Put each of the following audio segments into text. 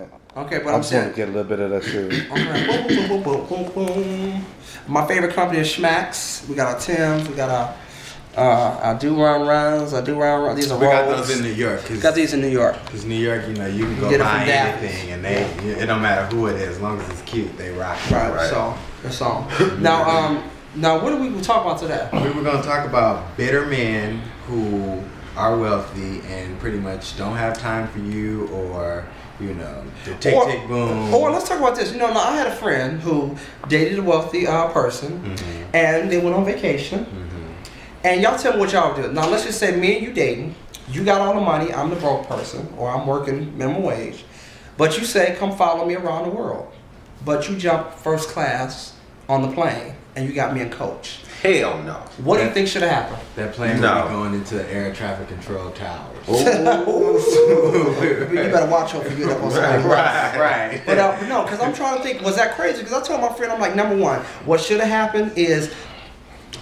it. Okay, but I'm I'm just want saying. to get a little bit of that too. Okay. Boom, boom, boom, boom, boom, boom. My favorite company is Schmacks. We got our Timbs. We got our Do Run Runs. Our Do Run Runs. These are We got Rolls. those in New York. Got these in New York. Because New York, you know, you can go Get it buy from Daphne's. anything and it don't matter who it is, as long as it's cute, they rock it. Right. So that's all. Now what are we going to talk about today? We were going to talk about bitter men who are wealthy and pretty much don't have time for you, or you know, the tick tick boom. Or let's talk about this. You know, I had a friend who dated a wealthy person, and they went on vacation. And y'all tell me what y'all do. Now let's just say me and you dating. You got all the money. I'm the broke person, or I'm working minimum wage. But you say, come follow me around the world. But you jump first class on the plane, and you got me a coach. Hell no. What do you think should have happened? That plane No. will be going into air traffic control towers. You better watch out for you up on somebody. Right. But no, because I'm trying to think, was that crazy? Because I told my friend, I'm like, number one, what should have happened is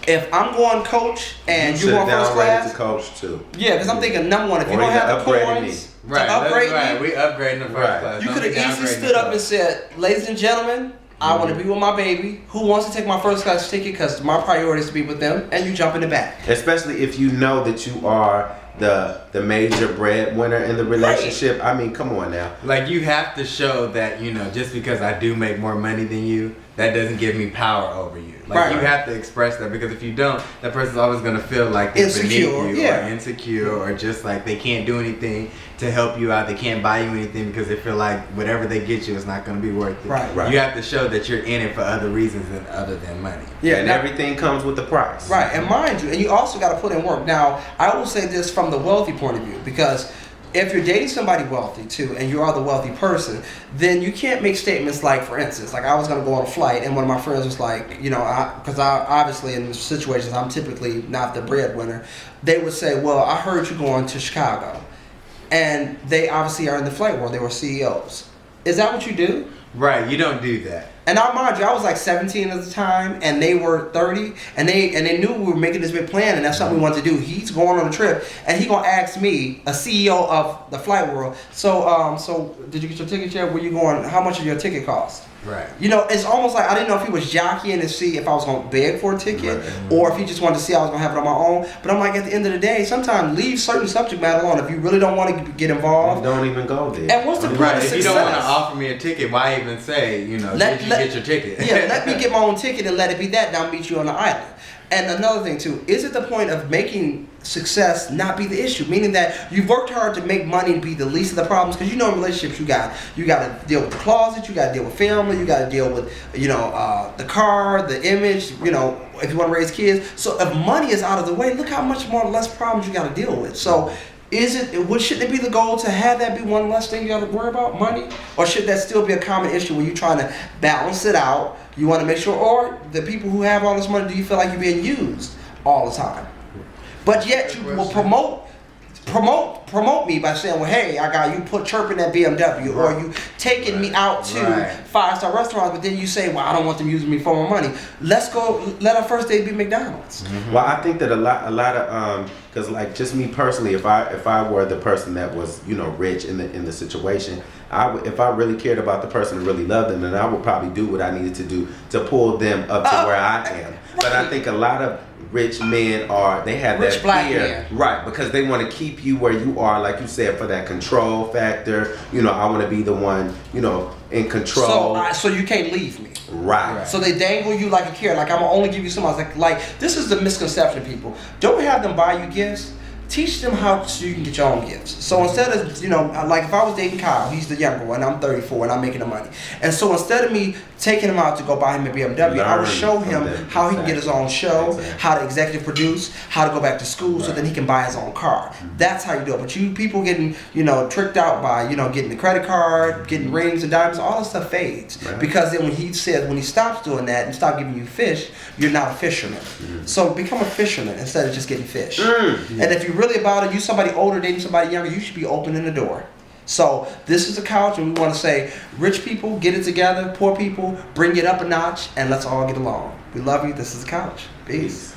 if I'm going coach and you're going first class. to coach too. Yeah, because I'm thinking, number one, if you Or don't you have the upgraded coins to Right, upgrade right. me, We upgrading the first class. you Don't could have be easily downgrading stood the up and first. said, ladies and gentlemen, I want to be with my baby. Who wants to take my first class ticket? Because my priority is to be with them, and you jump in the back. Especially if you know that you are the major breadwinner in the relationship. I mean, come on now. Like, you have to show that, you know, just because I do make more money than you, that doesn't give me power over you. Like, Right. you have to express that, because if you don't, that person's always going to feel like they're Insecure, beneath you, yeah. or insecure, or just like they can't do anything to help you out. They can't buy you anything because they feel like whatever they get you is not going to be worth it. Right. You have to show that you're in it for other reasons than other than money. Yeah, And now- everything comes with the price. Right, and mind you, and you also got to put in work. Now, I will say this from the wealthy point of view, because if you're dating somebody wealthy too, and you are the wealthy person, then you can't make statements like, for instance, like I was going to go on a flight, and one of my friends was like, you know, because I obviously in situations I'm typically not the breadwinner, they would say, well, I heard you going to Chicago, and they obviously are in the flight world. They were CEOs. Is that what you do? Right, you don't do that. And I mind you, I was like 17 at the time, and they were 30, and they knew we were making this big plan, and that's something we wanted to do. He's going on a trip, and he gonna ask me, a CEO of the flight world, so did you get your ticket yet? Where you going? How much did your ticket cost? Right. You know, it's almost like I didn't know if he was jockeying to see if I was gonna beg for a ticket, or if he just wanted to see I was gonna have it on my own. But I'm like, at the end of the day, sometimes leave certain subject matter alone if you really don't want to get involved. Don't even go there. And what's the point Right, of if success? you don't want to offer me a ticket, why even say, you know, did you get your ticket? Yeah, let me get my own ticket and let it be that, and I'll meet you on the island. And another thing too, is it the point of making success not be the issue? Meaning that you've worked hard to make money and be the least of the problems, because you know in relationships you got to deal with the closet, you got to deal with family, you got to deal with the car, the image, you know, if you want to raise kids. So if money is out of the way, look how much more less problems you got to deal with. So shouldn't it be the goal to have that be one less thing you got to worry about, money? Or should that still be a common issue when you're trying to balance it out? You want to make sure, or the people who have all this money, do you feel like you're being used all the time? But yet you will promote me by saying, well, hey, I got you put chirping that BMW, or you taking me out to 5-star restaurants, but then you say, well, I don't want them using me for more money. Let's go, let our first date be McDonald's. Well, I think that a lot of because like just me personally, if I were the person that was, you know, rich in the situation, if I really cared about the person and really loved them, then I would probably do what I needed to do to pull them up to where I am. Right. But I think a lot of rich men they have Rich that black fear, men. right? Because they want to keep you where you are, like you said, for that control factor. You know, I want to be the one, you know, in control. So you can't leave me. Right. So they dangle you like a carrot. Like, I'm gonna only give you some. I was like this is the misconception, people. Don't have them buy you gifts. Teach them how so you can get your own gifts. So instead of, you know, like if I was dating Kyle, he's the younger one, I'm 34 and I'm making the money. And so instead of me taking him out to go buy him a BMW, I would show him how he can get his own show, how to executive produce, how to go back to school so then he can buy his own car. That's how you do it. But you people getting, you know, tricked out by, you know, getting the credit card, getting rings and diamonds, all this stuff fades. Right. Because then when he stops doing that and stop giving you fish, you're not a fisherman. So become a fisherman instead of just getting fish. And if you're really about it, you somebody older dating somebody younger, you should be opening the door. So this is a couch, and we want to say, rich people, get it together. Poor people, bring it up a notch, and let's all get along. We love you. This is the couch. Peace.